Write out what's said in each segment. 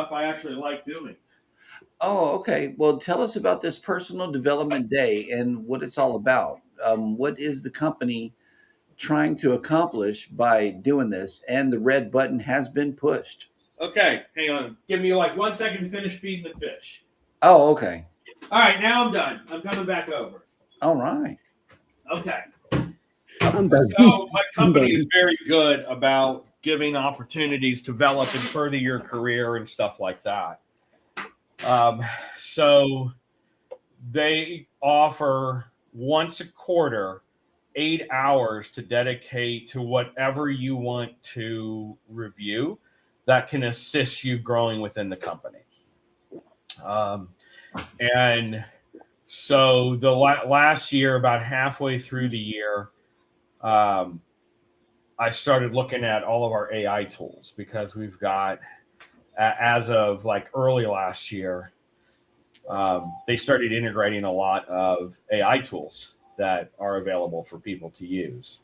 stuff I actually like doing. Oh, okay. Well, tell us about this personal development day and what it's all about. What is the company trying to accomplish by doing this? And the red button has been pushed. Okay, hang on. Give me like 1 second to finish feeding the fish. Oh, okay. All right, now I'm done. I'm coming back over. All right. Okay. I'm done. So my I'm company is done. very good about giving opportunities to develop and further your career and stuff like that. Um, so they offer once a quarter 8 hours to dedicate to whatever you want to review that can assist you growing within the company. Um, and so the last year, about halfway through the year, um, I started looking at all of our AI tools because we've got, as of like early last year, they started integrating a lot of AI tools that are available for people to use.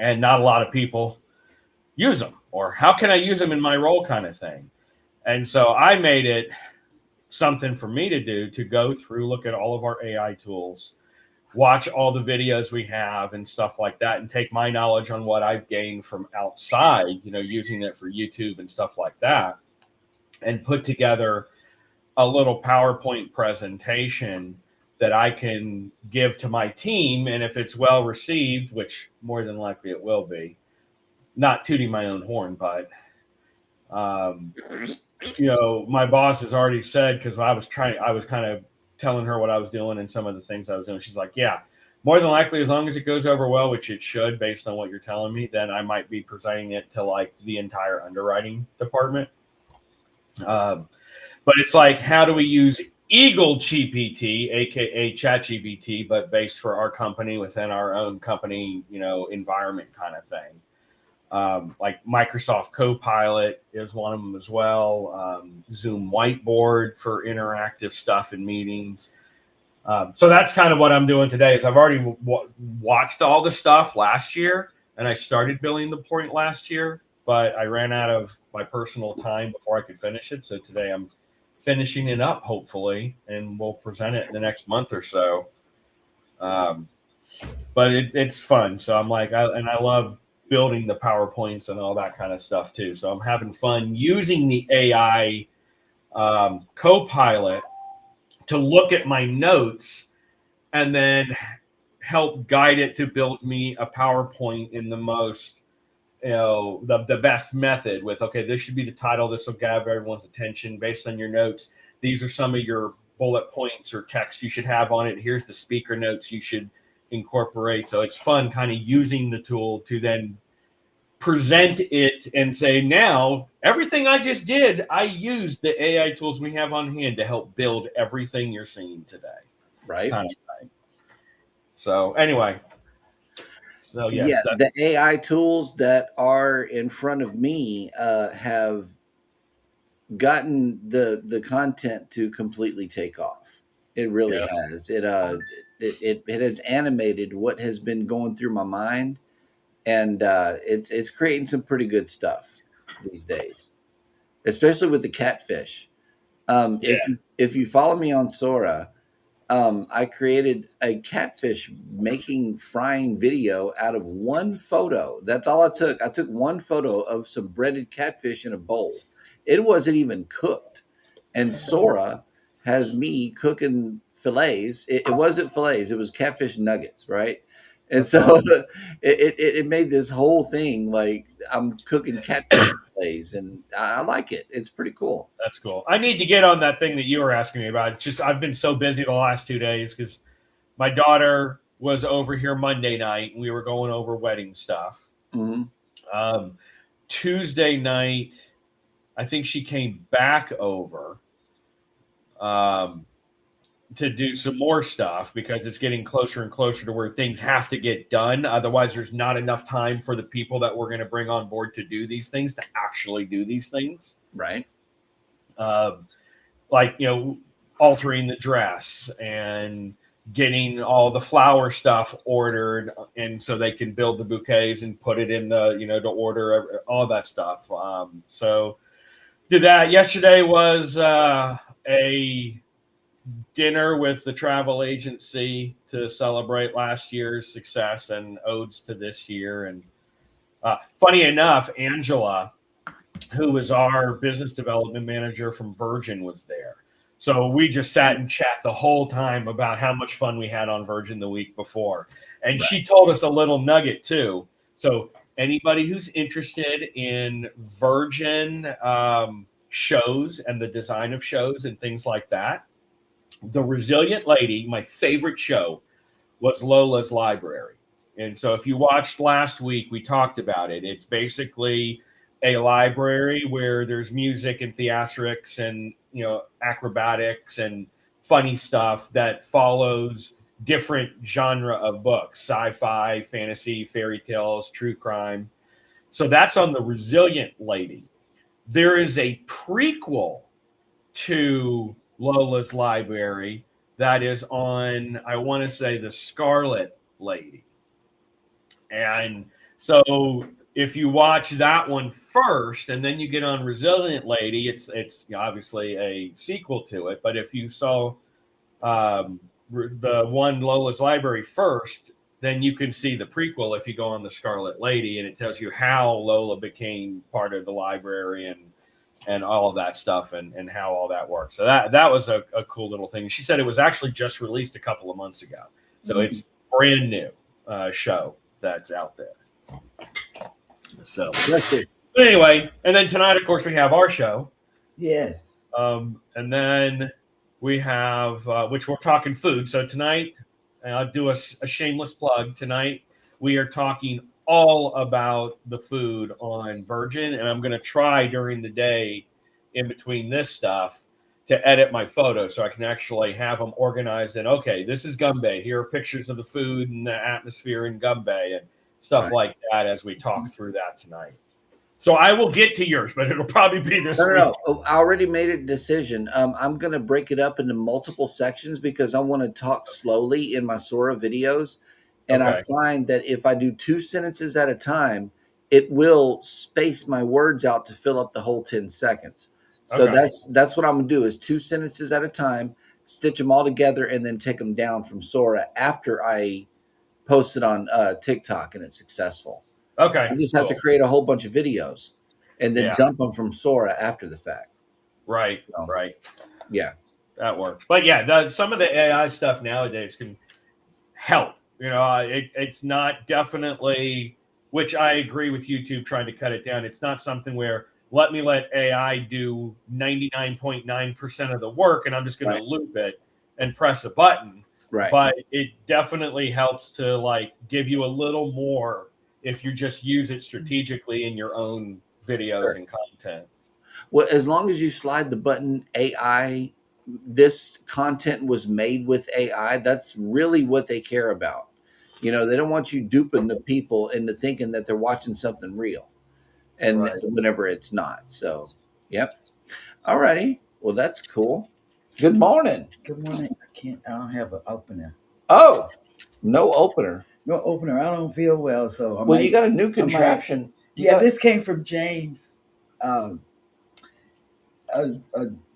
And not a lot of people use them, or how can I use them in my role kind of thing. And so I made it something for me to do to go through, look at all of our AI tools, watch all the videos we have and stuff like that, and take my knowledge on what I've gained from outside, using it for YouTube and stuff like that, and put together a little PowerPoint presentation that I can give to my team. And if it's well received, which more than likely it will be, not tooting my own horn, but my boss has already said, because I was kind of telling her what I was doing and some of the things I was doing. She's like, yeah, more than likely, as long as it goes over well, which it should, based on what you're telling me, then I might be presenting it to like the entire underwriting department. But it's like, how do we use Eagle GPT, aka ChatGPT, but based for our company within our own company, environment kind of thing. Like Microsoft Copilot is one of them as well. Zoom Whiteboard for interactive stuff in meetings. So that's kind of what I'm doing today. Is I've already watched all the stuff last year, and I started building the point last year, but I ran out of my personal time before I could finish it. So today I'm finishing it up, hopefully, and we'll present it in the next month or so. But it's fun. So I'm like, I love building the PowerPoints and all that kind of stuff too. So I'm having fun using the AI Copilot to look at my notes and then help guide it to build me a PowerPoint in the most, the best method with, okay, this should be the title. This will gather everyone's attention based on your notes. These are some of your bullet points or text you should have on it. Here's the speaker notes you should incorporate. So it's fun kind of using the tool to then present it and say, now everything I just did, I used the AI tools we have on hand to help build everything you're seeing today. Right. Kind of thing. So anyway, so yes, Yeah, the AI tools that are in front of me have gotten the content to completely take off. It really has. It has animated what has been going through my mind, and it's creating some pretty good stuff these days, especially with the catfish. If you follow me on Sora, I created a catfish making frying video out of one photo. That's all I took. I took one photo of some breaded catfish in a bowl. It wasn't even cooked. And Sora has me cooking fillets. It wasn't fillets, it was catfish nuggets, right? And so it made this whole thing like I'm cooking catfish fillets, and I like it. It's pretty cool. That's cool. I need to get on that thing that you were asking me about. It's just I've been so busy the last 2 days because my daughter was over here Monday night and we were going over wedding stuff. Mm-hmm. Tuesday night, I think she came back over to do some more stuff because it's getting closer and closer to where things have to get done. Otherwise, there's not enough time for the people that we're going to bring on board to do these things to actually do these things. Right. Like, altering the dress and getting all the flower stuff ordered, and so they can build the bouquets and put it in the, to order all that stuff. So Did that. Yesterday was a dinner with the travel agency to celebrate last year's success and odes to this year. And funny enough, Angela, who was our business development manager from Virgin, was there. So we just sat and chat the whole time about how much fun we had on Virgin the week before. And she told us a little nugget too. So anybody who's interested in Virgin shows and the design of shows and things like that, The Resilient Lady, my favorite show, was Lola's Library. And so if you watched last week, we talked about it. It's basically a library where there's music and theatrics and, you know, acrobatics and funny stuff that follows different genre of books, sci-fi, fantasy, fairy tales, true crime. So that's on The Resilient Lady. There is a prequel to Lola's Library that is on, I want to say, The Scarlet Lady. And so if you watch that one first and then you get on Resilient Lady, it's obviously a sequel to it. But if you saw the one Lola's Library first, then you can see the prequel if you go on The Scarlet Lady, and it tells you how Lola became part of the library and all of that stuff and how all that works. So that was a cool little thing. She said it was actually just released a couple of months ago. So it's brand new show that's out there. So anyway, and then tonight, of course, we have our show. Yes. And then we have, which we're talking food. So tonight, I'll do a shameless plug. Tonight, we are talking all about the food on Virgin, and I'm going to try during the day in between this stuff to edit my photos so I can actually have them organized and, okay, this is Gumbay. Here are pictures of the food and the atmosphere in Gumbay and stuff like that as we talk through that tonight. So I will get to yours, but it'll probably be this week. No. I already made a decision. I'm going to break it up into multiple sections because I want to talk slowly in my Sora videos. And I find that if I do 2 sentences at a time, it will space my words out to fill up the whole 10 seconds. So that's what I'm going to do is 2 sentences at a time, stitch them all together, and then take them down from Sora after I post it on TikTok and it's successful. Okay. I just have to create a whole bunch of videos and then dump them from Sora after the fact. Right. Yeah. That works. But yeah, some of the AI stuff nowadays can help. You know, it's not definitely, which I agree with YouTube trying to cut it down. It's not something where let AI do 99.9% of the work and I'm just going to loop it and press a button. Right. But it definitely helps to like give you a little more if you just use it strategically in your own videos and content. Well, as long as you slide the button AI, this content was made with AI. That's really what they care about. You know, they don't want you duping the people into thinking that they're watching something real and whenever it's not. So, yep. All righty. Well, that's cool. Good morning. Good morning. I don't have an opener. Oh, no opener. No opener. I don't feel well, so you got a new contraption. This came from James.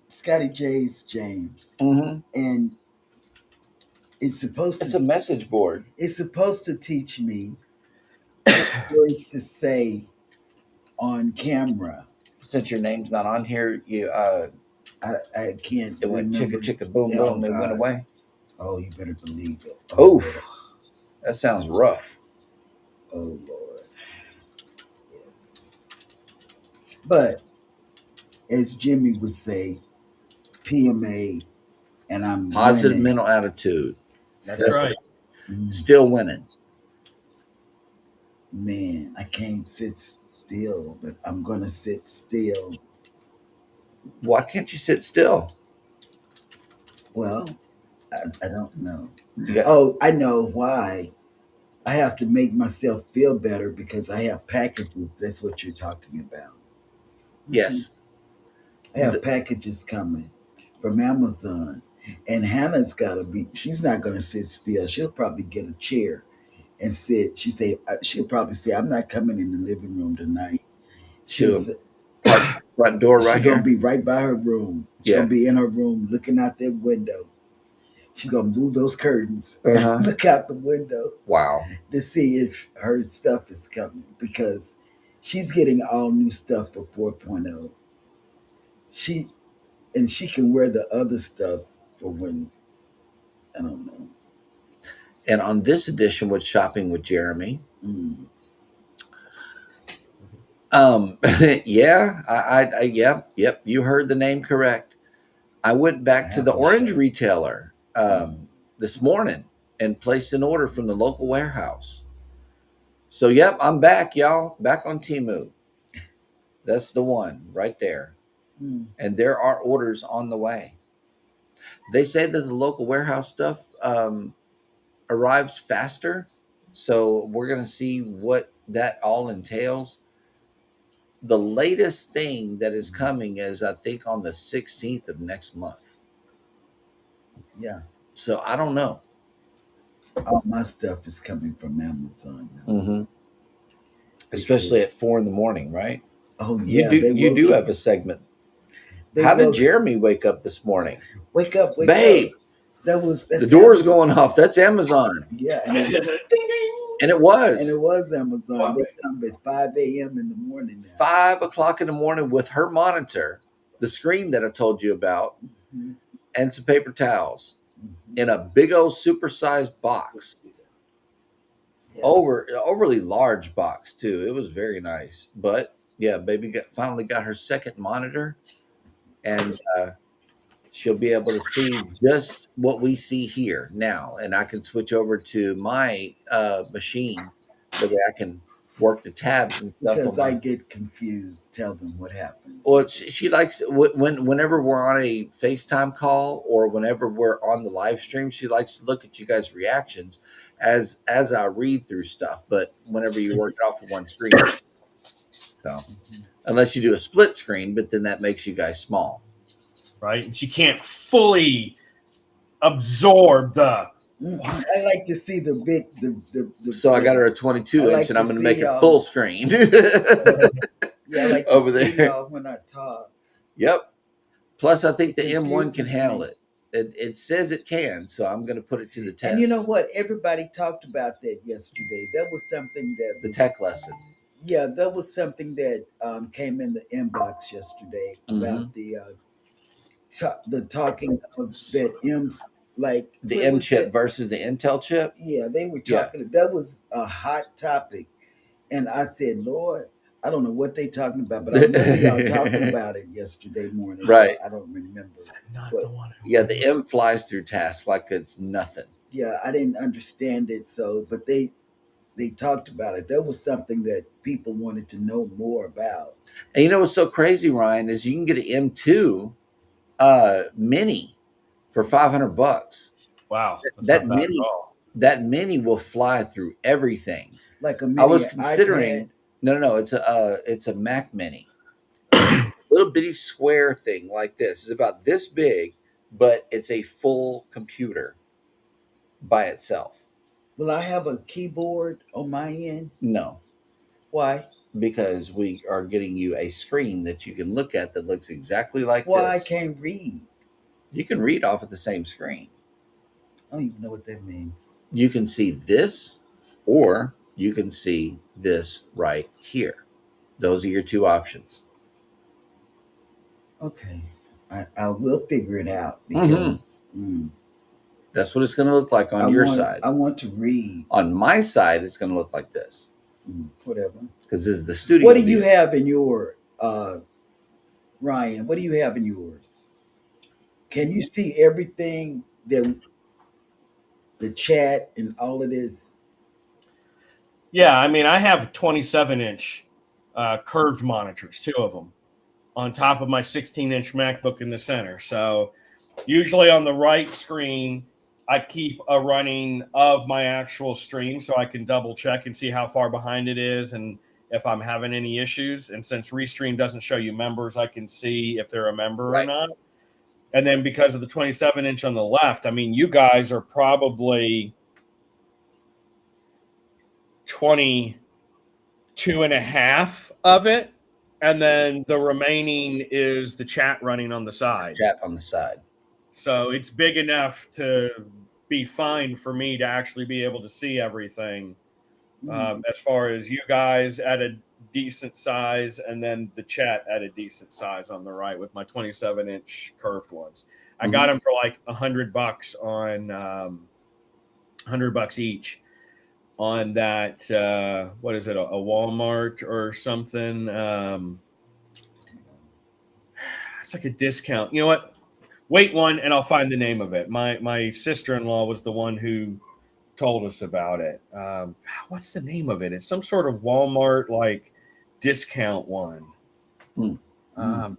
Scotty J's James. Mm-hmm. And it's a message board. It's supposed to teach me words to say on camera. Since your name's not on here, you I can't. It went chicka chicka boom boom. It went away. Oh, you better believe it. Oof, that sounds rough. Oh Lord. Yes. But as Jimmy would say, PMA, and I'm positive winning. mental attitude. That's right. Still winning. Man, I can't sit still, but I'm gonna sit still. Why can't you sit still? Well, I don't know. Oh, I know why. I have to make myself feel better because I have packages. That's what you're talking about. Yes. I have packages coming from Amazon. And Hannah's she's not going to sit still. She'll probably get a chair and sit. She'll probably say, I'm not coming in the living room tonight. She'll Front door right She's here. gonna be right by her room. She's Yeah. gonna be in her room looking out that window. She's gonna move those curtains, Uh-huh. look out the window Wow. to see if her stuff is coming because she's getting all new stuff for 4.0. She can wear the other stuff for when I don't know. And on this edition with Shopping with Jeremy, yeah, yep, you heard the name correct. I went back to the Apple orange shop. retailer this morning and placed an order from the local warehouse. So, yep, I'm back, y'all. Back on Temu. That's the one right there. And there are orders on the way. They say that the local warehouse stuff arrives faster. So we're going to see what that all entails. The latest thing that is coming is, I think, on the 16th of next month. Yeah. So I don't know. All my stuff is coming from Amazon now. Mm-hmm. Especially at 4 a.m, right? Oh yeah, You do have a segment. How did Jeremy wake up this morning? Wake up, babe! That's the door's going off. That's Amazon. Yeah, and it was Amazon. Wow. They come at 5 a.m. in the morning. Now. 5 o'clock in the morning with her monitor, the screen that I told you about, and some paper towels in a big old supersized box. Yeah. Overly large box too. It was very nice. But yeah, baby finally got her second monitor, and she'll be able to see just what we see here now. And I can switch over to my machine so that I can work the tabs and stuff. Because I get confused. Tell them what happens. Well, she likes whenever we're on a FaceTime call or whenever we're on the live stream, she likes to look at you guys' reactions as I read through stuff. But whenever you work it off of one screen, so unless you do a split screen, but then that makes you guys small, right? And she can't fully absorb the. I like to see the big the So I got her a 22-inch, and I'm going to make it full screen. Yeah, I like to over see there y'all when I talk. Yep. Plus, I think the M1 can handle it. It says it can, so I'm going to put it to the test. And you know what? Everybody talked about that yesterday. That was something that the tech lesson. Yeah, that was something that came in the inbox yesterday about the talking of that M's like the M chip versus the Intel chip. Yeah, they were talking. Yeah. That was a hot topic, and I said, Lord, I don't know what they talking about, but I remember y'all talking about it yesterday morning. Right. I don't remember. Yeah, the M flies through tasks like it's nothing. Yeah, I didn't understand it. So, but they talked about it. That was something that people wanted to know more about. And you know what's so crazy, Ryan, is you can get an M2 mini for $500. Wow, that mini will fly through everything. Like a mini I was considering. iPad. No, it's a Mac Mini, little bitty square thing like this. It's about this big, but it's a full computer by itself. Will I have a keyboard on my end? No. Why? Because we are getting you a screen that you can look at that looks exactly like this. Well, I can't read. You can read off of the same screen. I don't even know what that means. You can see this, or you can see this right here. Those are your two options. Okay. I will figure it out because that's what it's going to look like on your side. I want to read. On my side, it's going to look like this. Whatever. Because this is the studio. What do you have in your, Ryan? What do you have in yours? Can you see everything that the chat and all of this? Yeah, I mean, I have 27-inch curved monitors, 2 of them, on top of my 16-inch MacBook in the center. So usually on the right screen, I keep a running of my actual stream so I can double check and see how far behind it is and if I'm having any issues. And since Restream doesn't show you members, I can see if they're a member or not. And then because of the 27-inch on the left, I mean, you guys are probably 22.5 of it. and then the remaining is the chat running on the side. Chat on the side. So it's big enough to be fine for me to actually be able to see everything. As far as you guys at a decent size, and then the chat at a decent size on the right with my 27-inch curved ones. I got them for like $100 on $100 each on that. What is it? A Walmart or something? It's like a discount. You know what? Wait one, and I'll find the name of it. My sister-in-law was the one who told us about it. What's the name of it? It's some sort of Walmart like discount one. Crap.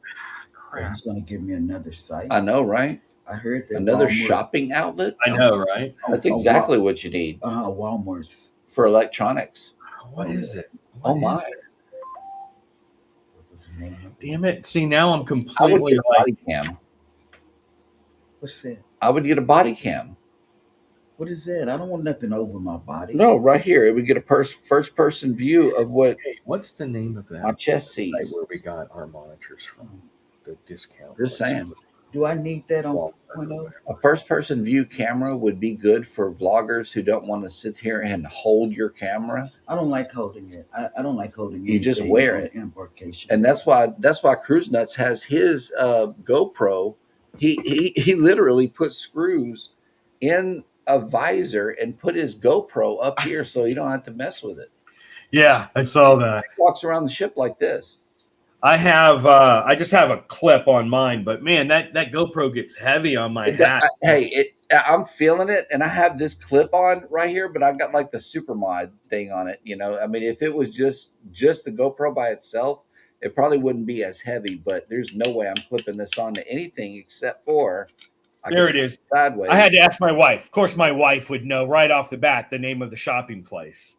He's going to give me another site. I know, right? I heard that another Walmart, shopping outlet. I know, right? That's exactly what you need. Walmart's for electronics. What is it? Oh my! What's the name? Damn it! See, now I'm I would completely get a body cam. What's that? I would get a body cam. What is that? I don't want nothing over my body. No, right here. It would get a first person view of what Hey, what's the name of that? my chest sees. Where we got our monitors from? The discount. Just saying. Do I need that on Walmart. 4.0? A first person view camera would be good for vloggers who don't want to sit here and hold your camera. I don't like holding it. I don't like holding it. You just wear it. Embarkation. And that's why Cruise Nuts has his GoPro. He literally put screws in a visor and put his GoPro up here so you don't have to mess with it. Yeah, I saw that. He walks around the ship like this. I just have a clip on mine, but man, that GoPro gets heavy on my hat. I'm feeling it, and I have this clip on right here, but I've got like the super mod thing on it. You know, I mean, if it was just the GoPro by itself, it probably wouldn't be as heavy. But there's no way I'm clipping this onto anything except for there it is. Sideways. I had to ask my wife. Of course, my wife would know right off the bat the name of the shopping place.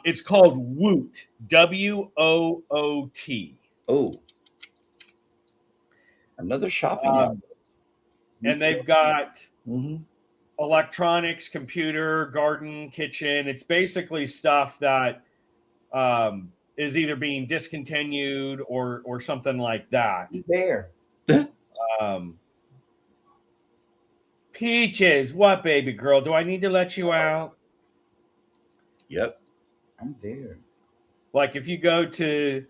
It's called Woot. WOOT. Oh, another shopping outlet. And they've got Mm-hmm. electronics, computer, garden, kitchen. It's basically stuff that is either being discontinued or something like that. There. Peaches, what, baby girl? Do I need to let you out? Yep. I'm there. Like if you go to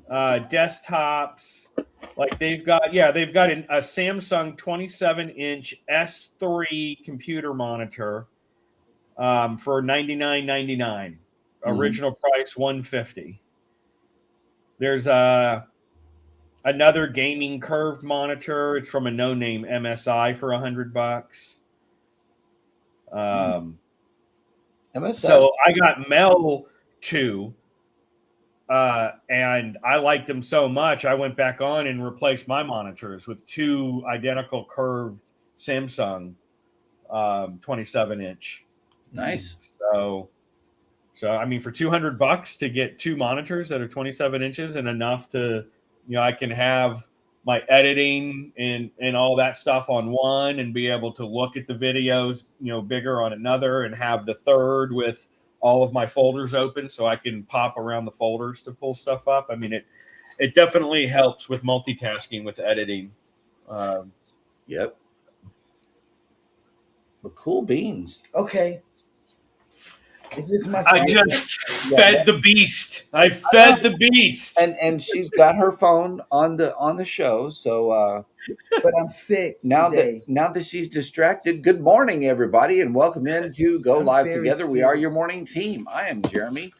desktops, like they've got a Samsung 27-inch S3 computer monitor for $99.99. Original price $150. There's another gaming curved monitor. It's from a no-name MSI for $100. MSI. So I got Mel 2. And I liked them so much, I went back on and replaced my monitors with two identical curved Samsung 27-inch. Nice. So I mean, for $200 to get two monitors that are 27 inches and enough to, I can have my editing and all that stuff on one and be able to look at the videos, bigger on another and have the third with all of my folders open so I can pop around the folders to pull stuff up. I mean, it definitely helps with multitasking with editing. Yep. But cool beans. Okay. Is this my I just fed the beast. I fed the beast. And she's got her phone on the show, so but I'm sick now today. that she's distracted. Good morning, everybody, and welcome in to Go Live Together. Sick. We are your morning team. I am Jeremy.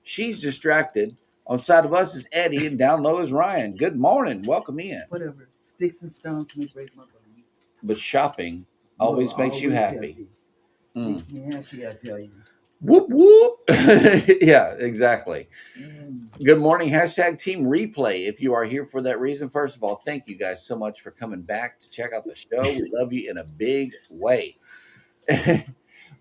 She's distracted. On side of us is Eddie, and down low is Ryan. Good morning. Welcome in. Whatever. Sticks and stones may break my bones. But shopping always makes you happy. Makes me happy, I tell you. Whoop, whoop. Yeah, exactly. Good morning. #team replay. If you are here for that reason, first of all, thank you guys so much for coming back to check out the show. We love you in a big way.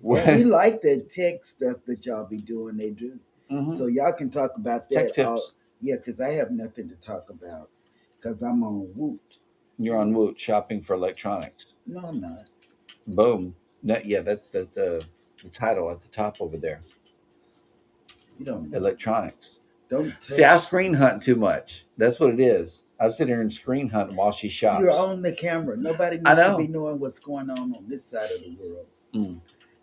We like that tech stuff that y'all be doing. They do. Mm-hmm. So y'all can talk about that. Tech tips. Yeah, because I have nothing to talk about because I'm on Woot. You're on Woot, shopping for electronics. No, I'm not. Boom. That's the title at the top over there. You don't know. Electronics. Don't See, I touch. screen hunt too much. That's what it is. I sit here and screen hunt while she shops. You're on the camera. Nobody I needs to know. be knowing what's going on this side of the world. Mm.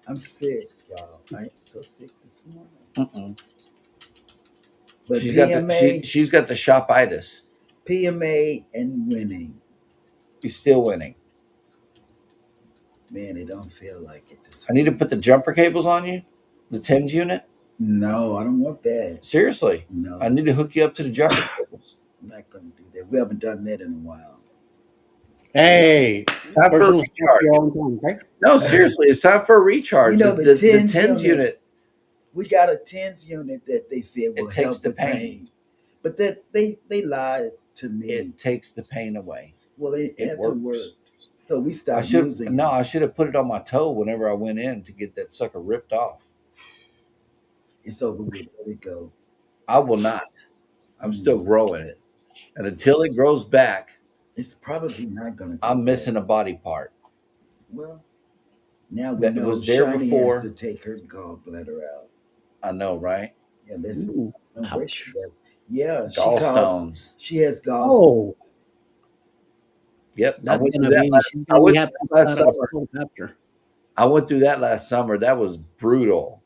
I'm sick, y'all. I am so sick this morning. Mm-mm. But She's PMA, she's got the shopitis. PMA, and winning. She's still winning. Man, it don't feel like it this I need to put the jumper cables on you, the tens unit. No, I don't want that. Seriously, No, I need to hook you up to the jumper cables. I'm not going to do that. We haven't done that in a while. Hey, Time for a personal stuff recharge. all the time, okay? No, seriously, it's time for a recharge. You know, the the tens unit. We got a TENS unit that they said will It help takes the with pain. but that they lied to me. It takes the pain away. Well, it It hasn't works. worked. So we I stopped should using no. it. I should have put it on my toe whenever I went in to get that sucker ripped off. It's over with. Let it go. I will not. I'm still growing it, and until it grows back, It's probably not going to. I'm missing a body part. Well, now we That know was there Shani before. has to take her gallbladder out. I know, right? Yeah, that's Ooh, no way ouch. she does. Yeah, Gallstones. She has gallstones. Oh, Yep, I that's went gonna through that be. last. She's I gonna went be through happy that last about summer. after. I went through that last summer. That was brutal.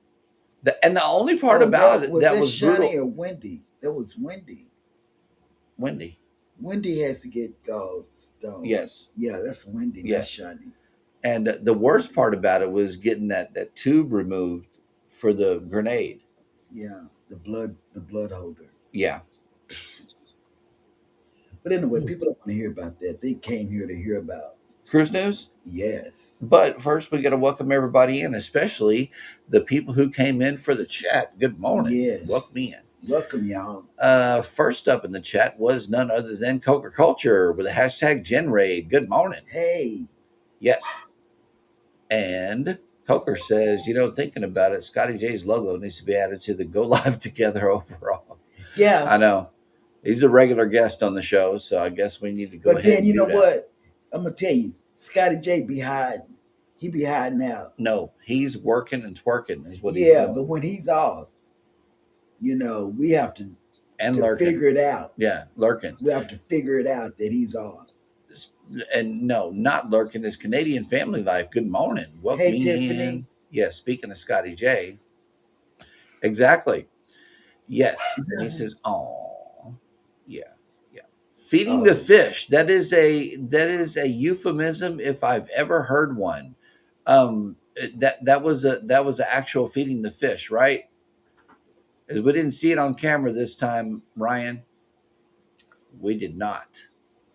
And the only part about it that was Shani brutal. or Wendy? That was Wendy. Wendy. Wendy has to get gallstones. Yes. Yeah, that's Wendy, Yes. not Shani. And the worst part about it was getting that tube removed for the grenade. Yeah, the blood holder. Yeah. But anyway, people don't want to hear about that. They came here to hear about Cruise news. yes. But first, we got to welcome everybody in, especially the people who came in for the chat. Good morning. Yes. Welcome in. Welcome, y'all. First up in the chat was none other than Coca Culture with the hashtag GenRaid. Good morning. Hey. Yes. And Coker says, thinking about it, Scotty J's logo needs to be added to the Go Live Together overall. Yeah. I know. He's a regular guest on the show, so I guess we need to go ahead and do that. But then, you know what? I'm going to tell you, Scotty J be hiding. He be hiding out. No, he's working and twerking is what he's doing. Yeah, but when he's off, we have to lurking. figure it out. Yeah, lurking. We have to figure it out that he's off. And no, not lurking is Canadian Family Life. Good morning. Welcome Hey, in. Tiffany. Yes, speaking of Scotty J. Exactly. Yes. And he says, oh, yeah. Feeding the fish. That is a euphemism if I've ever heard one. That was an actual feeding the fish, right? We didn't see it on camera this time, Ryan. We did not.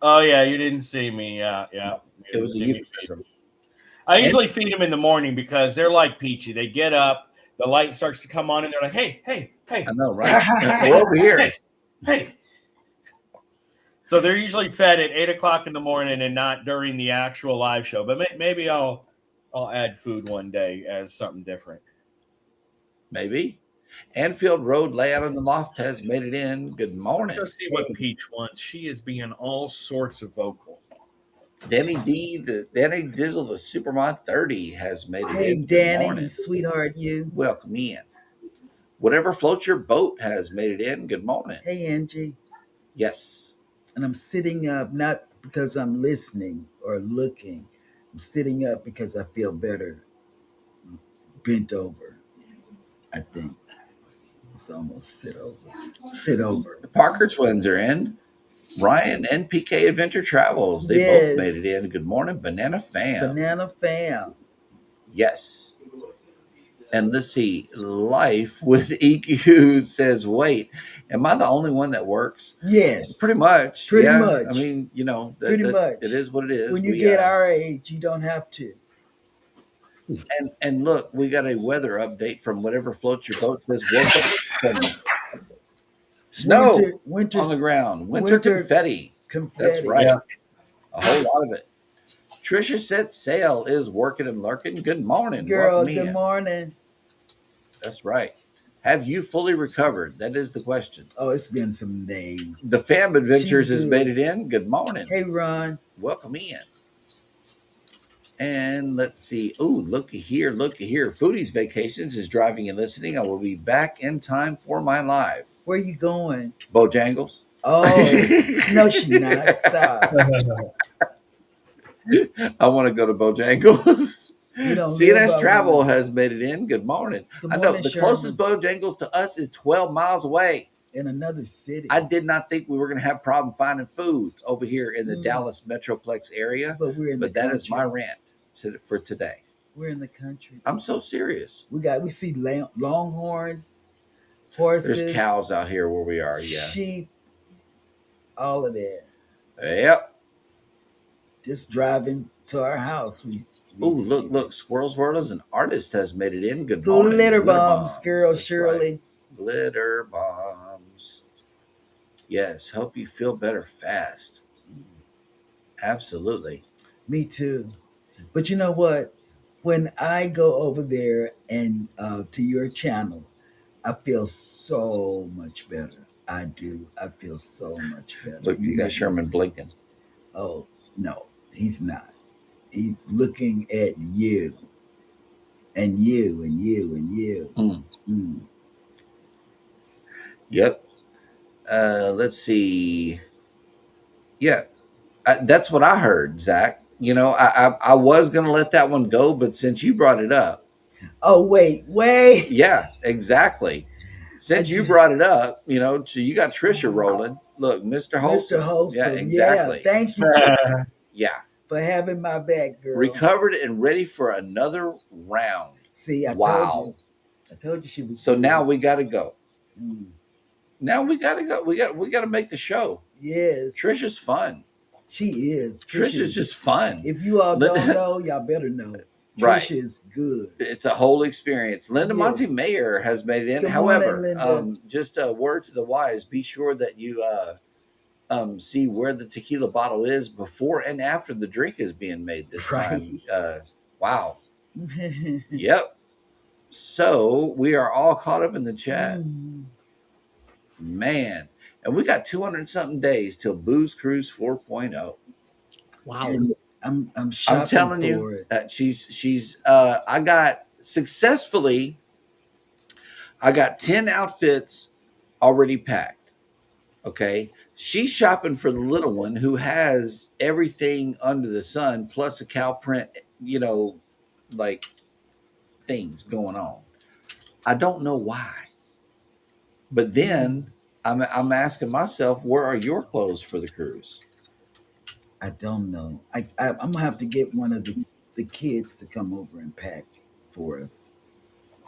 Oh yeah, you didn't see me. Yeah. It was a euphemism. I usually feed them in the morning because they're like Peachy. They get up, the light starts to come on, and they're like, "Hey!" I know, right? We're over here. Hey! So they're usually fed at 8:00 in the morning and not during the actual live show. But maybe I'll add food one day as something different. Maybe. Anfield Road layout in the loft has made it in. Good morning. Let's see what Peach wants. She is being all sorts of vocal. Danny Dizzle, the Supermod 30 has made it in. Hey, Good Danny, morning. sweetheart, you. Welcome in. Whatever floats your boat has made it in. Good morning. Hey, Angie. Yes. And I'm sitting up not because I'm listening or looking. I'm sitting up because I feel better. Bent over, I think. It's almost sit over. The Parker twins are in. Ryan and PK Adventure Travels. They both made it in. Good morning, Banana Fam. Yes. And let's see. Life with EQ says, wait, am I the only one that works? Yes. Pretty much. Pretty much. I mean, pretty much. It is what it is. When you get our age, you don't have to. And look, we got a weather update from whatever floats your boat. Says snow winter on the ground. Winter confetti. That's right. Yeah. A whole lot of it. Trisha said sail is working and lurking. Good morning. Girl, good morning. That's right. Have you fully recovered? That is the question. Oh, it's been some days. The Fam Adventures has made it in. Good morning. Hey, Ron. Welcome in. And let's see. Oh, looky here, looky here. Foodie's Vacations is driving and listening. I will be back in time for my live. Where you going? Bojangles. Oh, no, she not. Stop. I want to go to Bojangles. You don't hear CNS about Travel one. has made it in. Good morning. Good I know morning, the closest Bojangles to us is 12 miles away. In another city. I did not think we were going to have a problem finding food over here in the Mm. Dallas Metroplex area. But we're in the But that country. is my rant for today. We're in the country. I'm so serious. We see longhorns, horses. There's cows out here where we are. Yeah. Sheep, all of that. Yep. Just driving to our house. Oh, look. Squirrels World as an artist has made it in. Good Blue morning. litter bombs, girl, That's Shirley. right. Glitter bombs. Yes, help you feel better fast. Absolutely. Me too. But you know what? When I go over there and to your channel, I feel so much better. I do. I feel so much better. Look, you got Sherman blinking. Oh, no, he's not. He's looking at you. And you, and you, and you. Mm. Yep. Let's see. Yeah, that's what I heard, Zach. You know, I was going to let that one go, but since you brought it up. Oh, wait. Yeah, exactly. Since you brought it up, you know, so you got Trisha rolling. Look, Mr. Wholesome. Mr. Wholesome. Yeah, exactly. Yeah, thank you yeah. for having my back, girl. Recovered and ready for another round. See, I told you she was. So good. now we got to go. Mm. Now we got to go. We got to make the show. Yes. Trisha's fun. She is. Trisha's just fun. If you all don't know, y'all better know. Right. Trisha is good. It's a whole experience. Linda Monty Mayer has made it in. Good However, morning, just a word to the wise: be sure that you see where the tequila bottle is before and after the drink is being made this time. Wow. Yep. So we are all caught up in the chat. Man. And we got 200 something days till Booze Cruise 4.0. Wow. And I'm shopping I'm telling for you it. that I got 10 outfits already packed. Okay. She's shopping for the little one who has everything under the sun, plus a cow print, you know, like things going on. I don't know why. But then I'm asking myself, where are your clothes for the cruise? I don't know. I'm gonna have to get one of the kids to come over and pack for us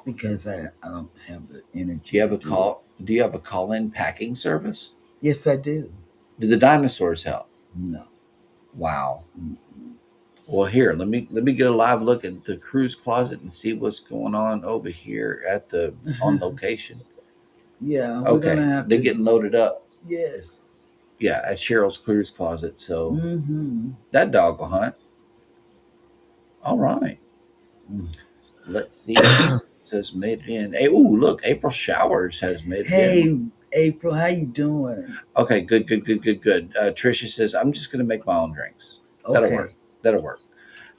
because I don't have the energy. Do you have a call-in packing service? Yes, I do. Do the dinosaurs help? No. Wow. Well, here, let me get a live look at the cruise closet and see what's going on over here at on location. Yeah. Okay. They're getting loaded up. Yes. Yeah, at Cheryl's cruise closet. So that dog will hunt. All right. Let's see. It says made it in. Hey, ooh, look, April Showers has made it in. Hey, April, how you doing? Okay, good. Tricia says, I'm just going to make my own drinks. Okay. That'll work.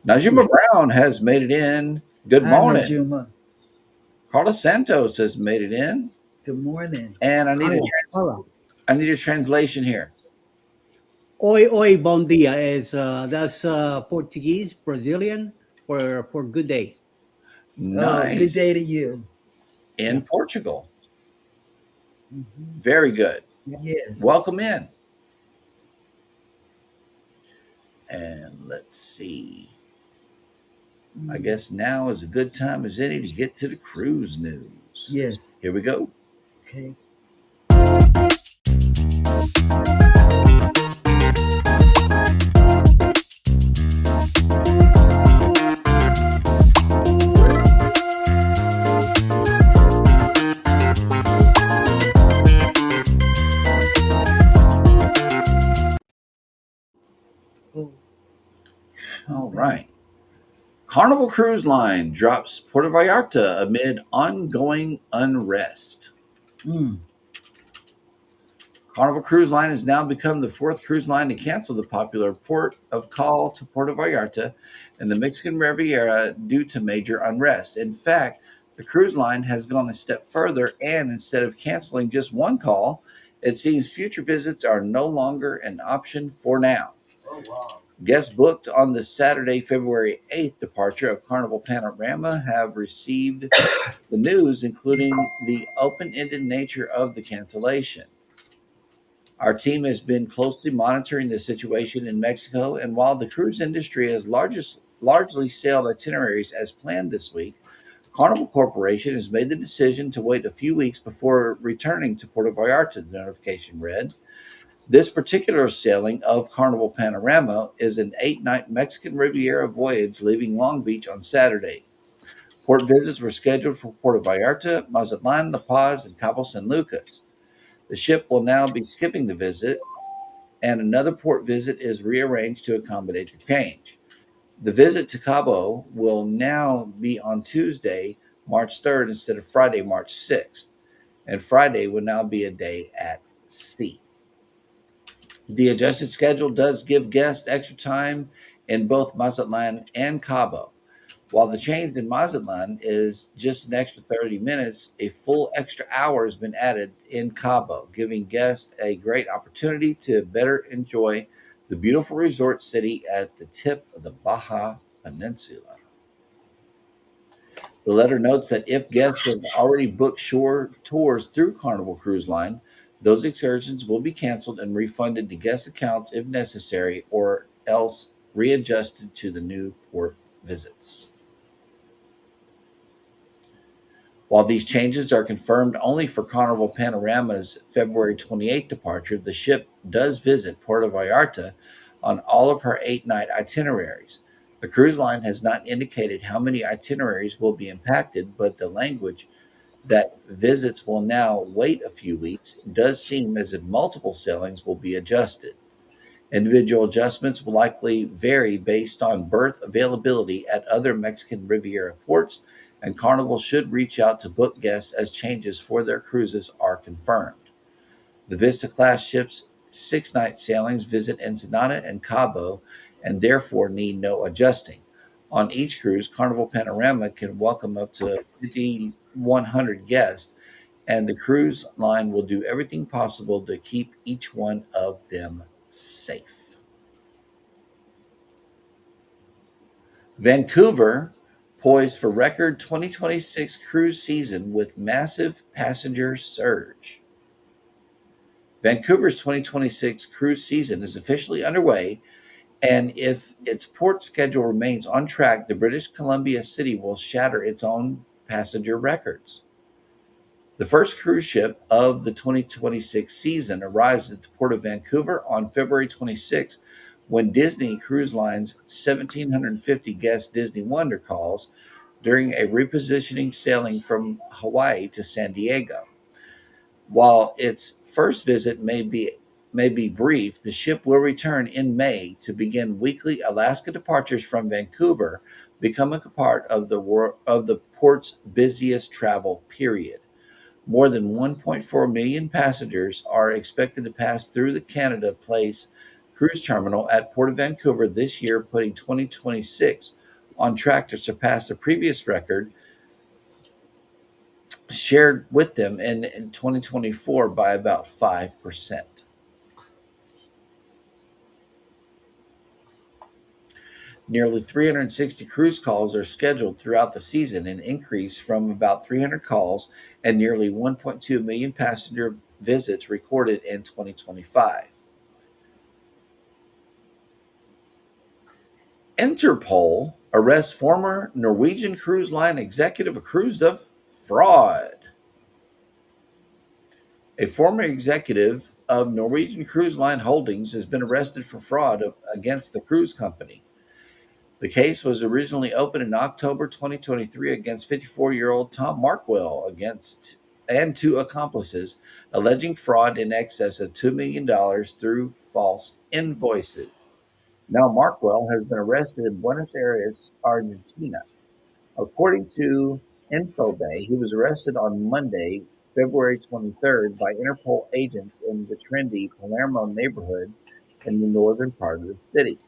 Najuma Brown has made it in. Good morning. Najuma. Carla Santos has made it in. Good morning. And I need a translation here. Oi, bom dia is that's Portuguese, Brazilian for good day. Nice. Good day to you. In Portugal. Very good. Yes. Welcome in. And let's see. I guess now is a good time as any to get to the cruise news. Yes. Here we go. Okay. All right. Carnival Cruise Line drops Puerto Vallarta amid ongoing unrest. Carnival Cruise Line has now become the fourth cruise line to cancel the popular port of call to Puerto Vallarta in the Mexican Riviera due to major unrest. In fact, the cruise line has gone a step further, and instead of canceling just one call, it seems future visits are no longer an option for now. Oh, wow. Guests booked on the Saturday, February 8th departure of Carnival Panorama have received the news, including the open ended nature of the cancellation. Our team has been closely monitoring the situation in Mexico, and while the cruise industry has largely sailed itineraries as planned this week, Carnival Corporation has made the decision to wait a few weeks before returning to Puerto Vallarta, the notification read. This particular sailing of Carnival Panorama is an 8-night Mexican Riviera voyage leaving Long Beach on Saturday. Port visits were scheduled for Puerto Vallarta, Mazatlan, La Paz, and Cabo San Lucas. The ship will now be skipping the visit, and another port visit is rearranged to accommodate the change. The visit to Cabo will now be on Tuesday, March 3rd, instead of Friday, March 6th, and Friday will now be a day at sea. The adjusted schedule does give guests extra time in both Mazatlan and Cabo. While the change in Mazatlan is just an extra 30 minutes, a full extra hour has been added in Cabo, giving guests a great opportunity to better enjoy the beautiful resort city at the tip of the Baja Peninsula. The letter notes that if guests have already booked shore tours through Carnival Cruise Line, those excursions will be canceled and refunded to guest accounts if necessary, or else readjusted to the new port visits. While these changes are confirmed only for Carnival Panorama's February 28 departure, the ship does visit Puerto Vallarta on all of her 8-night itineraries. The cruise line has not indicated how many itineraries will be impacted, but the language that visits will now wait a few weeks does seem as if multiple sailings will be adjusted. Individual adjustments will likely vary based on berth availability at other Mexican Riviera ports, and Carnival should reach out to book guests as changes for their cruises are confirmed. The Vista class ships' 6-night sailings visit Ensenada and Cabo and therefore need no adjusting. On each cruise, Carnival Panorama can welcome up to 5,100 guests, and the cruise line will do everything possible to keep each one of them safe. Vancouver poised for record 2026 cruise season with massive passenger surge. Vancouver's 2026 cruise season is officially underway, and if its port schedule remains on track, the British Columbia city will shatter its own passenger records. The first cruise ship of the 2026 season arrives at the Port of Vancouver on February 26, when Disney Cruise Line's 1,750 guest Disney Wonder calls during a repositioning sailing from Hawaii to San Diego. While its first visit may be brief, the ship will return in May to begin weekly Alaska departures from Vancouver, becoming a part of the port's busiest travel period. More than 1.4 million passengers are expected to pass through the Canada Place cruise terminal at Port of Vancouver this year, putting 2026 on track to surpass the previous record shared with them in 2024 by about 5%. Nearly 360 cruise calls are scheduled throughout the season, an increase from about 300 calls and nearly 1.2 million passenger visits recorded in 2025. Interpol arrests former Norwegian Cruise Line executive accused of fraud. A former executive of Norwegian Cruise Line Holdings has been arrested for fraud against the cruise company. The case was originally opened in October 2023 against 54-year-old Tom Markwell and two accomplices, alleging fraud in excess of $2 million through false invoices. Now Markwell has been arrested in Buenos Aires, Argentina. According to Infobay, he was arrested on Monday February 23rd by Interpol agents in the trendy Palermo neighborhood in the northern part of the city.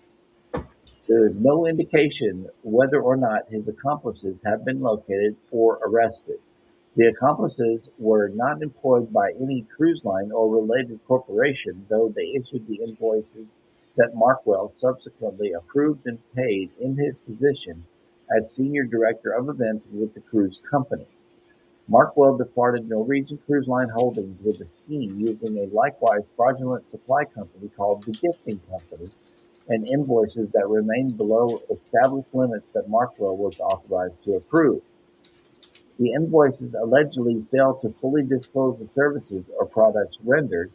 There is no indication whether or not his accomplices have been located or arrested. The accomplices were not employed by any cruise line or related corporation, though they issued the invoices that Markwell subsequently approved and paid in his position as Senior Director of Events with the cruise company. Markwell defrauded Norwegian Cruise Line Holdings with a scheme using a likewise fraudulent supply company called the Gifting Company and invoices that remained below established limits that Markwell was authorized to approve. The invoices allegedly failed to fully disclose the services or products rendered,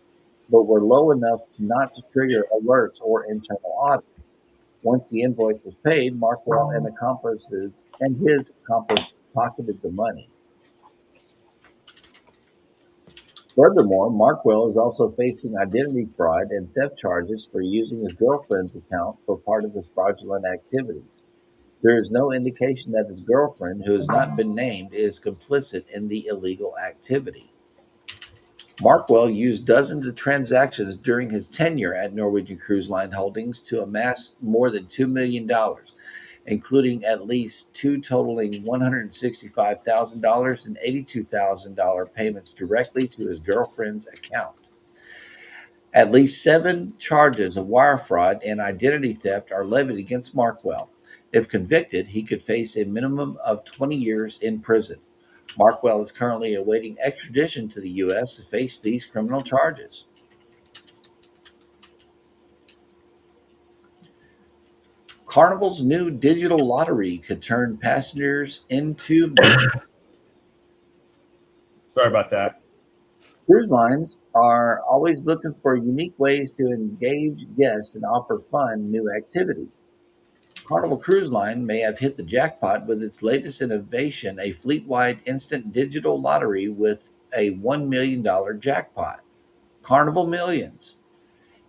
but were low enough not to trigger alerts or internal audits. Once the invoice was paid, Markwell and his accomplice pocketed the money. Furthermore, Markwell is also facing identity fraud and theft charges for using his girlfriend's account for part of his fraudulent activities. There is no indication that his girlfriend, who has not been named, is complicit in the illegal activity. Markwell used dozens of transactions during his tenure at Norwegian Cruise Line Holdings to amass more than $2 million, including at least two totaling $165,000 and $82,000 payments directly to his girlfriend's account. At least 7 charges of wire fraud and identity theft are levied against Markwell. If convicted, he could face a minimum of 20 years in prison. Markwell is currently awaiting extradition to the U.S. to face these criminal charges. Carnival's new digital lottery could turn passengers into Sorry about that. Cruise lines are always looking for unique ways to engage guests and offer fun new activities. Carnival Cruise Line may have hit the jackpot with its latest innovation, a fleet-wide instant digital lottery with a $1 million jackpot. Carnival Millions.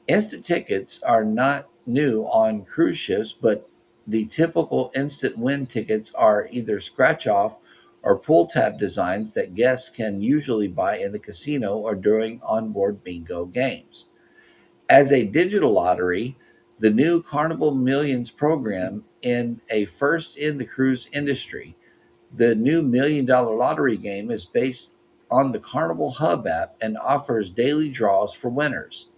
Instant tickets are not new on cruise ships, but the typical instant win tickets are either scratch off or pull tab designs that guests can usually buy in the casino or during onboard bingo games. As a digital lottery, the new Carnival Millions program in a first in the cruise industry. The new $1 million lottery game is based on the Carnival Hub app and offers daily draws for winners.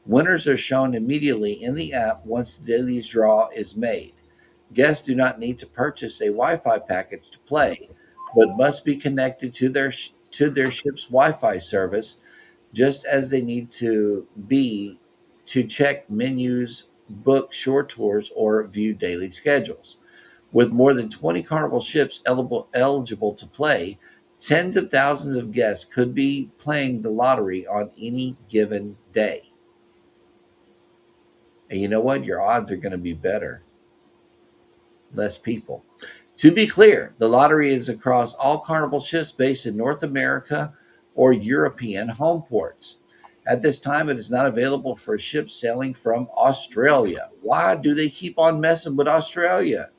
Winners are shown immediately in the app once the daily draw is made. Guests do not need to purchase a Wi-Fi package to play, but must be connected to their ship's Wi-Fi service, just as they need to be to check menus, book shore tours, or view daily schedules. With more than 20 Carnival ships eligible to play, tens of thousands of guests could be playing the lottery on any given day. And you know what? Your odds are going to be better. Less people. To be clear, the lottery is across all Carnival ships based in North America or European home ports. At this time, it is not available for ships sailing from Australia. Why do they keep on messing with Australia?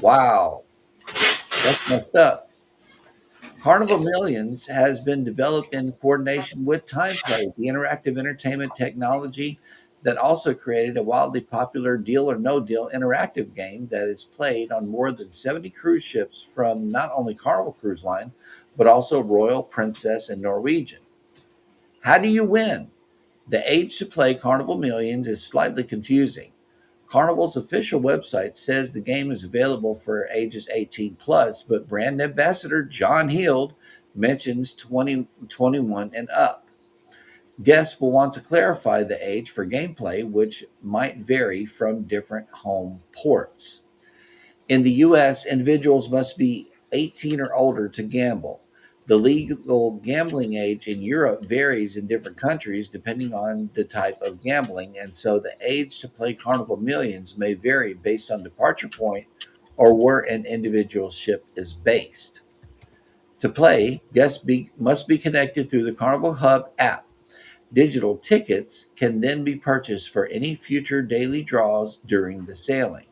Wow, that's messed up. Carnival Millions has been developed in coordination with TimePlay, the interactive entertainment technology that also created a wildly popular Deal or No Deal interactive game that is played on more than 70 cruise ships from not only Carnival Cruise Line, but also Royal, Princess, and Norwegian. How do you win? The age to play Carnival Millions is slightly confusing. Carnival's official website says the game is available for ages 18 plus, but brand ambassador John Heald mentions 21 and up. Guests will want to clarify the age for gameplay, which might vary from different home ports. In the U.S., individuals must be 18 or older to gamble. The legal gambling age in Europe varies in different countries depending on the type of gambling, and so the age to play Carnival Millions may vary based on departure point or where an individual ship is based. To play, guests must be connected through the Carnival Hub app. Digital tickets can then be purchased for any future daily draws during the sailing.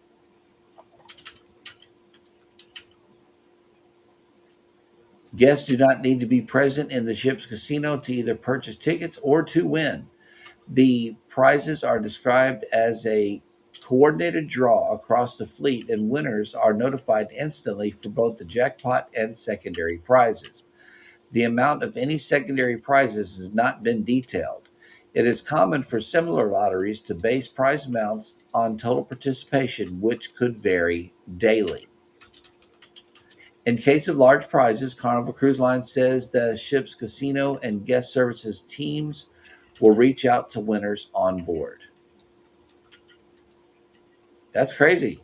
Guests do not need to be present in the ship's casino to either purchase tickets or to win. The prizes are described as a coordinated draw across the fleet, and winners are notified instantly for both the jackpot and secondary prizes. The amount of any secondary prizes has not been detailed. It is common for similar lotteries to base prize amounts on total participation, which could vary daily. In case of large prizes, Carnival Cruise Line says the ship's casino and guest services teams will reach out to winners on board. That's crazy.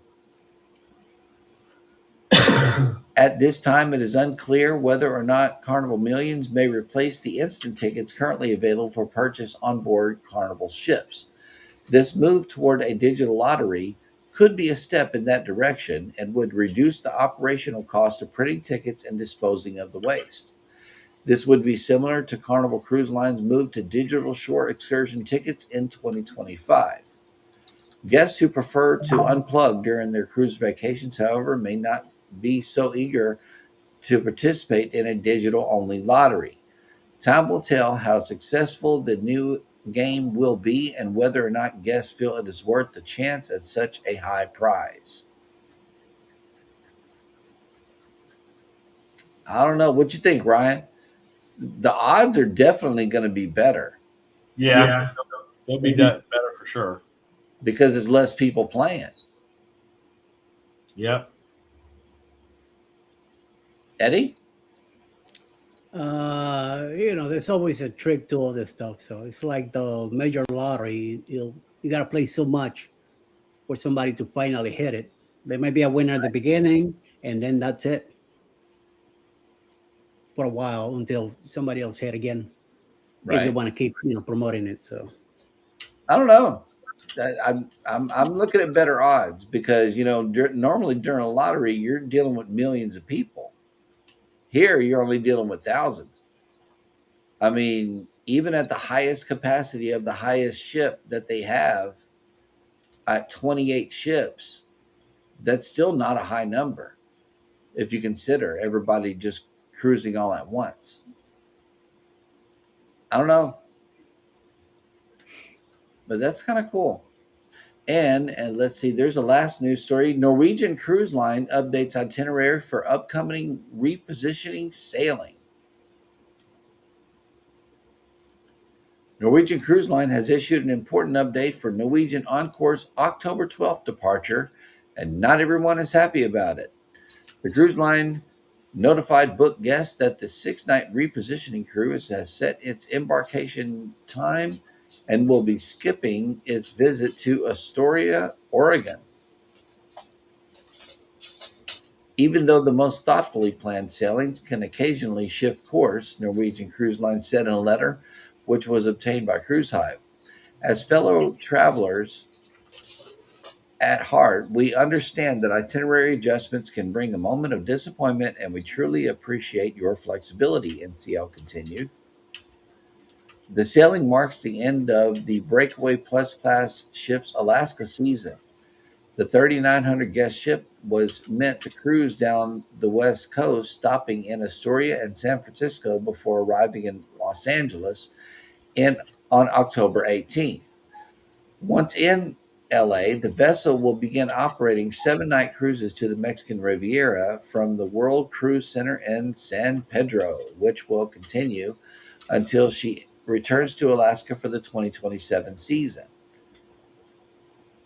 At this time, it is unclear whether or not Carnival Millions may replace the instant tickets currently available for purchase on board Carnival ships. This move toward a digital lottery could be a step in that direction and would reduce the operational cost of printing tickets and disposing of the waste. This would be similar to Carnival Cruise Line's move to digital shore excursion tickets in 2025. Guests who prefer to unplug during their cruise vacations, however, may not be so eager to participate in a digital only lottery. Time will tell how successful the new game will be and whether or not guests feel it is worth the chance at such a high prize. I don't know. What you think, Ryan? The odds are definitely going to be better Yeah, they'll be better for sure. because there's less people playing. Yep. Eddie? There's always a trick to all this stuff. So it's like the major lottery. You gotta play so much for somebody to finally hit it. There might be a winner at the beginning, and then that's it for a while until somebody else hit again. If they Right. want to keep promoting it. So I don't know. I'm looking at better odds because normally during a lottery you're dealing with millions of people. Here you're only dealing with thousands. I mean, even at the highest capacity of the highest ship that they have at 28 ships, that's still not a high number if you consider everybody just cruising all at once. I don't know, but that's kind of cool. And let's see, there's a last news story. Norwegian Cruise Line updates itinerary for upcoming repositioning sailing. Norwegian Cruise Line has issued an important update for Norwegian Encore's October 12th departure, and not everyone is happy about it. The cruise line notified book guests that the 6-night repositioning cruise has set its embarkation time and will be skipping its visit to Astoria, Oregon. Even though the most thoughtfully planned sailings can occasionally shift course, Norwegian Cruise Line said in a letter which was obtained by Cruise Hive. As fellow travelers at heart, we understand that itinerary adjustments can bring a moment of disappointment, and we truly appreciate your flexibility, NCL continued. The sailing marks the end of the Breakaway Plus class ship's Alaska season. The 3,900 guest ship was meant to cruise down the West Coast, stopping in Astoria and San Francisco before arriving in Los Angeles on October 18th. Once in LA, the vessel will begin operating 7-night cruises to the Mexican Riviera from the World Cruise Center in San Pedro, which will continue until she returns to Alaska for the 2027 season.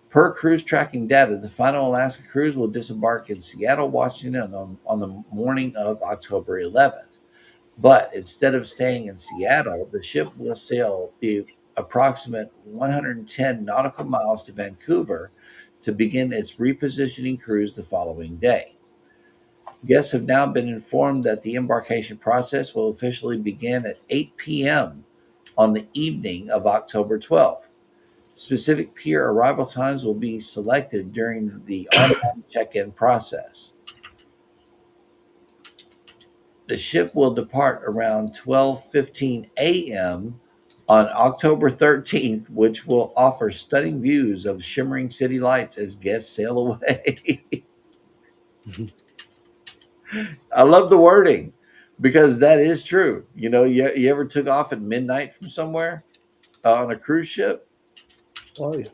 Per cruise tracking data, the final Alaska cruise will disembark in Seattle, Washington on the morning of October 11th. But instead of staying in Seattle, the ship will sail the approximate 110 nautical miles to Vancouver to begin its repositioning cruise the following day. Guests have now been informed that the embarkation process will officially begin at 8 p.m. on the evening of October 12th. Specific pier arrival times will be selected during the online check-in process. The ship will depart around 12:15 a.m. on October 13th, which will offer stunning views of shimmering city lights as guests sail away. I love the wording. because that is true. You ever took off at midnight from somewhere on a cruise ship? Oh yeah.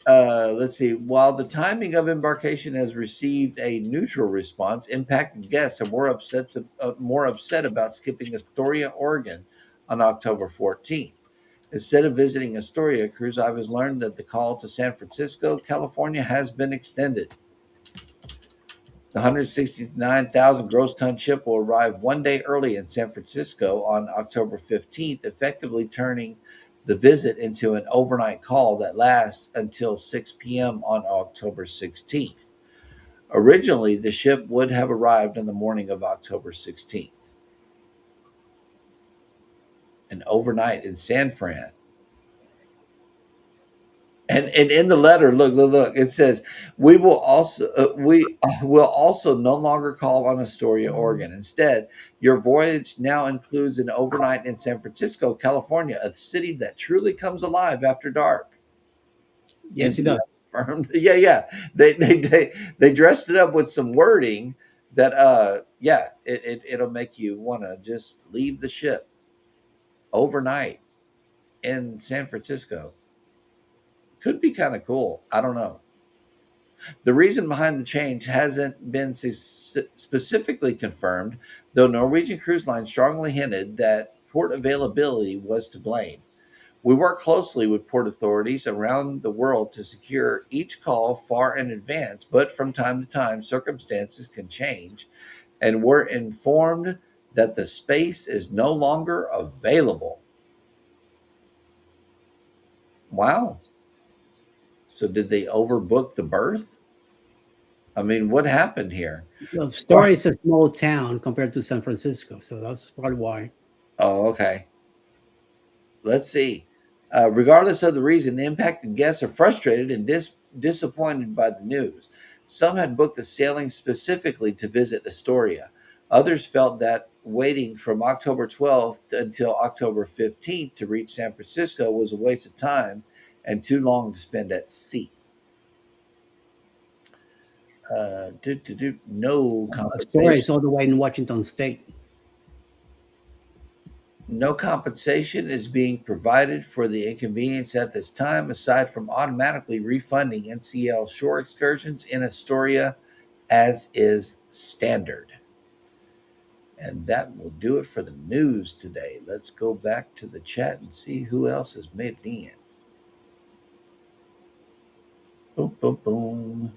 Let's see. While the timing of embarkation has received a neutral response, impacted guests are more upset about skipping Astoria, Oregon, on October 14th. Instead of visiting Astoria, cruise divers learned that the call to San Francisco, California, has been extended. The 169,000 gross ton ship will arrive one day early in San Francisco on October 15th, effectively turning the visit into an overnight call that lasts until 6 p.m. on October 16th. Originally, the ship would have arrived on the morning of October 16th. An overnight in San Fran. And in the letter, look, it says we will also no longer call on Astoria, Oregon. Instead, your voyage now includes an overnight in San Francisco, California, a city that truly comes alive after dark. Yes, it does. Confirmed. Yeah. They dressed it up with some wording that it'll make you want to just leave the ship overnight in San Francisco. Could be kind of cool. I don't know. The reason behind the change hasn't been specifically confirmed, though Norwegian Cruise Line strongly hinted that port availability was to blame. We work closely with port authorities around the world to secure each call far in advance, but from time to time, circumstances can change, and we're informed that the space is no longer available. Wow. So did they overbook the berth? I mean, what happened here? Well, Story is a small town compared to San Francisco, so that's probably why. Oh, okay. Let's see. Regardless of the reason, the impacted guests are frustrated and disappointed by the news. Some had booked the sailing specifically to visit Astoria. Others felt that waiting from October 12th until October 15th to reach San Francisco was a waste of time and too long to spend at sea. No Story compensation. is all the way in Washington State. No compensation is being provided for the inconvenience at this time, aside from automatically refunding NCL shore excursions in Astoria as is standard. And that will do it for the news today. Let's go back to the chat and see who else has made it in. Boom, boom, boom.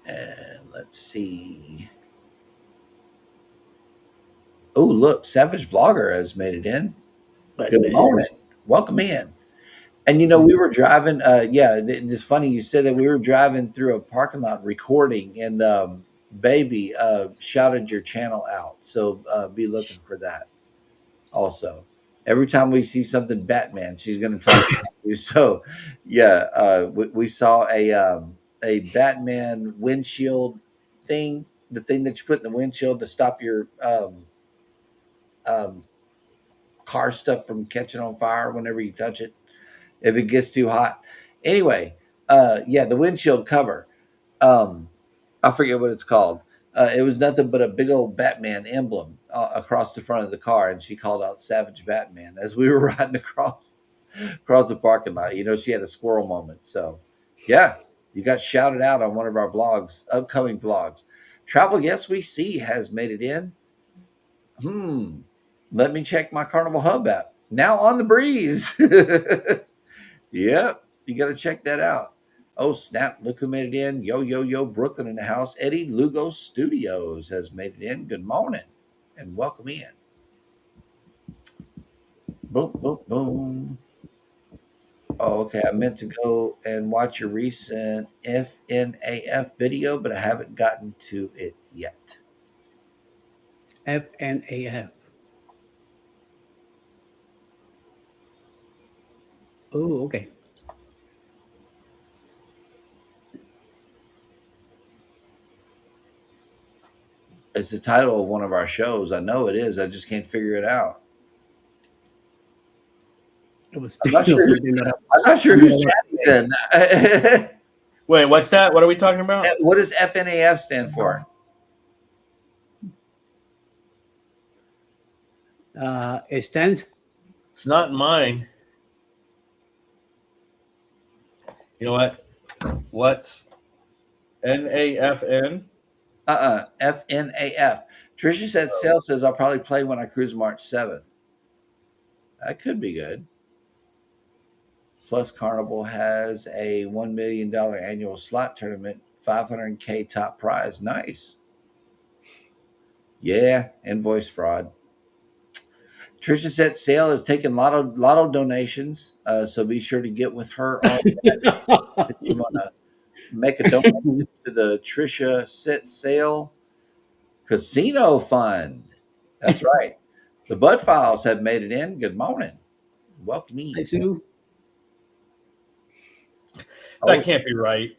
And let's see. Oh, look, Savage Vlogger has made it in. Good morning. Welcome in. And we were driving. It's funny you said that we were driving through a parking lot recording, and Baby shouted your channel out. So be looking for that. Also, every time we see something Batman, she's going to talk to you. So, we saw a Batman windshield thing, the thing that you put in the windshield to stop your car stuff from catching on fire whenever you touch it if it gets too hot. Anyway, the windshield cover. I forget what it's called. It was nothing but a big old Batman emblem across the front of the car, and she called out Savage Batman as we were riding across the parking lot. She had a squirrel moment. So, yeah, you got shouted out on one of our vlogs, upcoming vlogs. Travel Yes We See has made it in. Let me check my Carnival Hub app. Now on the breeze. Yep, you got to check that out. Oh, snap. Look who made it in. Yo, Brooklyn in the house. Eddie Lugo Studios has made it in. Good morning and welcome in. Boom, boom, boom. Oh, okay. I meant to go and watch your recent FNAF video, but I haven't gotten to it yet. FNAF. Oh, okay. It's the title of one of our shows. I know it is. I just can't figure it out. It was I'm not sure who's chatting then. Wait, what's that? What are we talking about? What does FNAF stand for? It stands. It's not in mine. You know what? Let's NAFN. FNAF. Trisha said, Sale says, I'll probably play when I cruise March 7th. That could be good. Plus, Carnival has a $1 million annual slot tournament, 500K top prize. Nice. Yeah, invoice fraud. Trisha said Sale is taking lotto donations, so be sure to get with her on that. If you want to make a donation to the Trisha Set Sale Casino Fund. That's right. The Bud Files have made it in. Good morning. Welcome I in. do. That can't be right.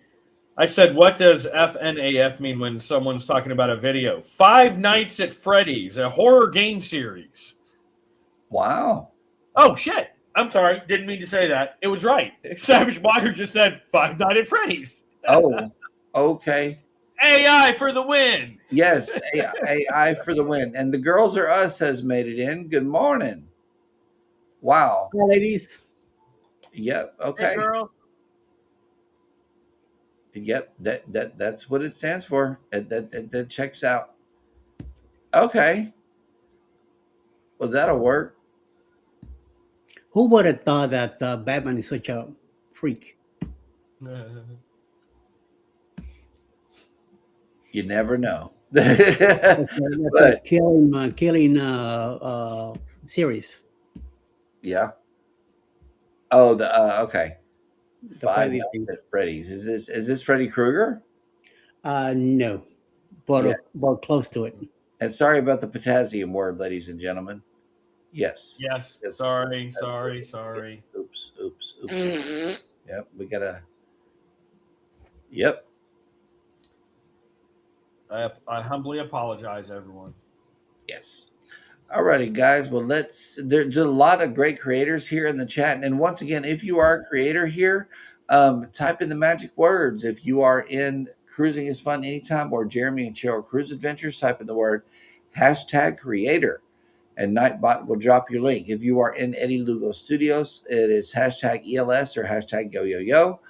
I said, what does FNAF mean when someone's talking about a video? Five Nights at Freddy's, a horror game series. Wow. Oh, shit. I'm sorry. Didn't mean to say that. It was right. Savage Blogger just said Five Nights at Freddy's. Oh, okay. AI for the win. Yes, AI for the win. And the Girls Are Us has made it in. Good morning. Wow. Hi, ladies. Yep. Hey, Okay. girl. Yep. That's what it stands for. That checks out. Okay. Well, that'll work. Who would have thought that Batman is such a freak? You never know. That's But a killing series. yeah. Oh, the okay. The Five Freddy Nights thing. at Freddy's. Is this Freddy Krueger? No, but Yes. but close to it. And sorry about the potassium word, ladies and gentlemen. Yes. Yes. Yes. Sorry. That's what it Sorry. is. Oops. Yep. We gotta. Yep. I humbly apologize, everyone. Yes. Alrighty, guys. Well, there's a lot of great creators here in the chat. And once again, if you are a creator here, type in the magic words. If you are in Cruising is Fun Anytime or Jeremy and Cheryl Cruise Adventures, type in the word #creator and Nightbot will drop your link. If you are in Eddie Lugo Studios, it is #ELS or #YoYoYo.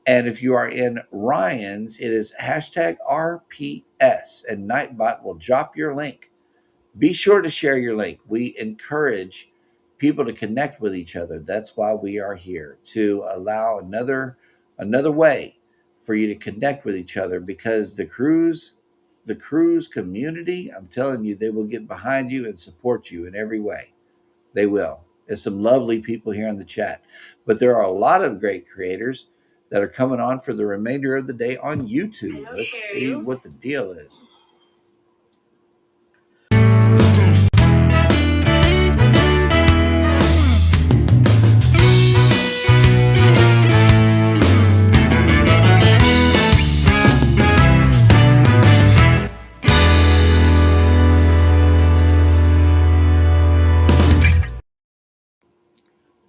And if you are in Ryan's, it is #RPS and Nightbot will drop your link. Be sure to share your link. We encourage people to connect with each other. That's why we are here, to allow another way for you to connect with each other, because the cruise community, I'm telling you, they will get behind you and support you in every way. They will. There's some lovely people here in the chat, but there are a lot of great creators that are coming on for the remainder of the day on YouTube. Let's see what the deal is.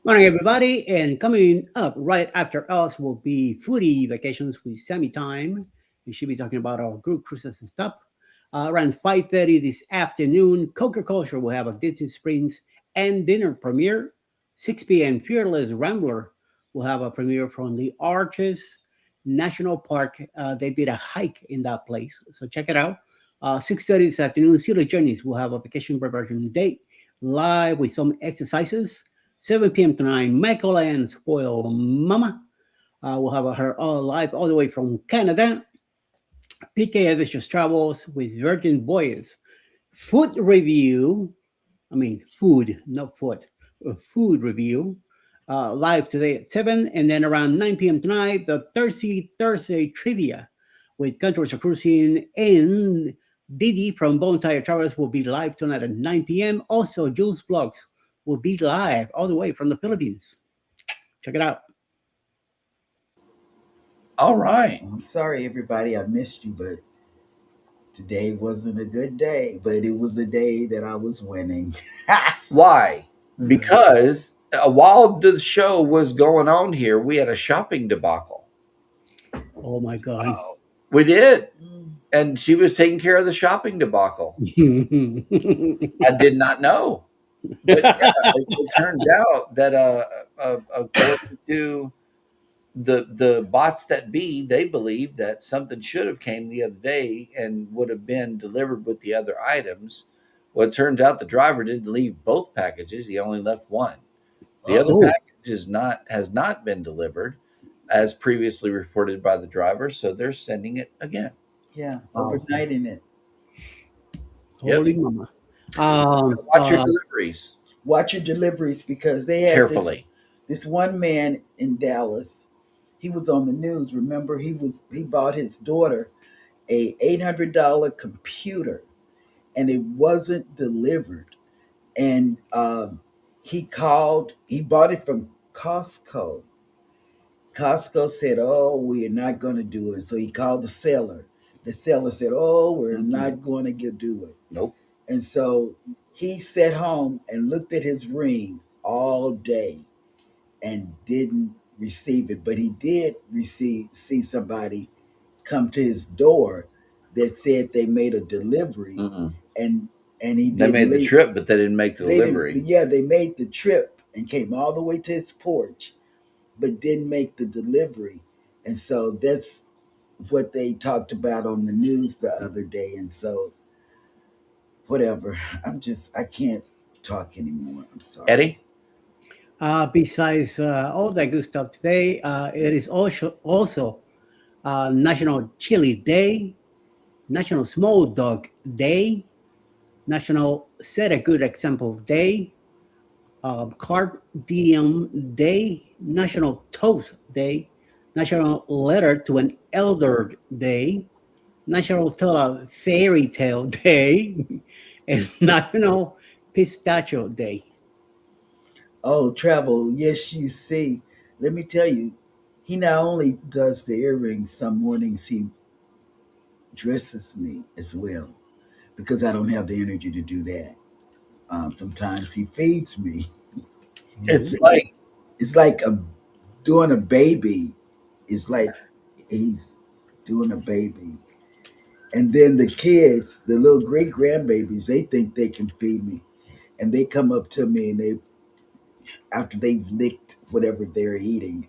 Morning, everybody, and coming up right after us will be Foodie Vacations with Sammy Time. We should be talking about our group cruises and stuff. Around 5:30 this afternoon, Coca Culture will have a Disney Springs and dinner premiere. 6 p.m. Fearless Rambler will have a premiere from the Arches National Park. They did a hike in that place, so check it out. 6:30 this afternoon, Silly Journeys will have a vacation preparation day live with some exercises. 7 p.m. tonight, Michael and Spoil Mama will have her live all the way from Canada. PK Adventures Travels with Virgin Voyage. Food review, food, not food, food review, live today at 7. And then around 9 p.m. tonight, the Thursday Trivia with Contours of Cruising and Didi from Bone Tire Travels will be live tonight at 9 p.m. Also, Jules Vlogs will be live all the way from the Philippines. Check it out. All right. I'm sorry, everybody, I missed you, but today wasn't a good day. But it was a day that I was winning. Why? Because while the show was going on here, we had a shopping debacle. Oh my God. We did. And she was taking care of the shopping debacle. I did not know. But yeah, it turns out that according to the bots that be, they believe that something should have came the other day and would have been delivered with the other items. Well, it turns out the driver didn't leave both packages; he only left one. The other Uh-oh. Oh, package has not been delivered, as previously reported by the driver. So they're sending it again. Yeah, wow. overnighting it. Yep. Holy mama. Watch your deliveries Watch your deliveries because they had carefully. this one man in Dallas. He was on the news. Remember, he bought his daughter a $800 computer, and it wasn't delivered. And he called. He bought it from Costco. Costco said, "Oh, we are not going to do it." So he called the seller. The seller said, "Oh, we're Mm-mm. not going to do it." Nope. And so he sat home and looked at his ring all day and didn't receive it. But he did see somebody come to his door that said they made a delivery, Mm-mm. and he They didn't made the leave. trip, but they didn't make the They didn't. delivery. Yeah, they made the trip and came all the way to his porch, but didn't make the delivery. And so that's what they talked about on the news the other day. And so whatever. I can't talk anymore. I'm sorry. Eddie, Besides all that good stuff today, it is also National Chili Day, National Small Dog Day, National Set a Good Example Day, Carp Diem Day, National Toast Day, National Letter to an Elder Day, National Tell a Fairy Tale Day, and National Pistachio Day. Oh, travel. Yes, you see. Let me tell you, he not only does the earrings, some mornings he dresses me as well because I don't have the energy to do that. Sometimes he feeds me. it's Ooh. like It's like doing a baby. It's like he's doing a baby. And then the kids, the little great grandbabies, they think they can feed me. And they come up to me and after they've licked whatever they're eating,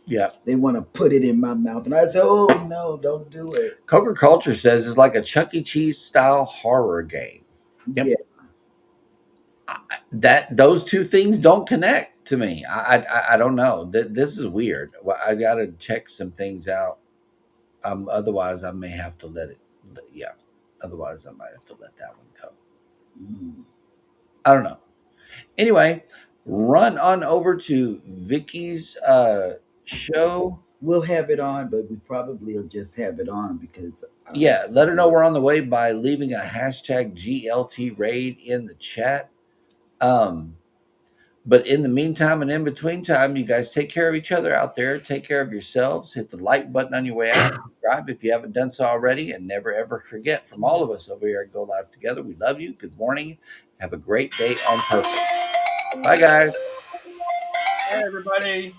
yeah. they want to put it in my mouth. And I say, oh, no, don't do it. Coker Culture says it's like a Chuck E. Cheese style horror game. Yeah. Yep. That those two things don't connect to me. I don't know. This is weird. Well, I got to check some things out. Otherwise, I may have to let it. Yeah. Otherwise, I might have to let that one go. Mm. I don't know. Anyway, run on over to Vicky's show. We'll have it on, but we probably will just have it on because I don't Yeah, let her know see. we're on the way by leaving a hashtag GLT raid in the chat. Um, but in the meantime and in between time, you guys take care of each other out there. Take care of yourselves. Hit the like button on your way out. Subscribe if you haven't done so already. And never ever forget from all of us over here at Go Live Together, we love you. Good morning. Have a great day on purpose. Bye, guys. Hey, everybody.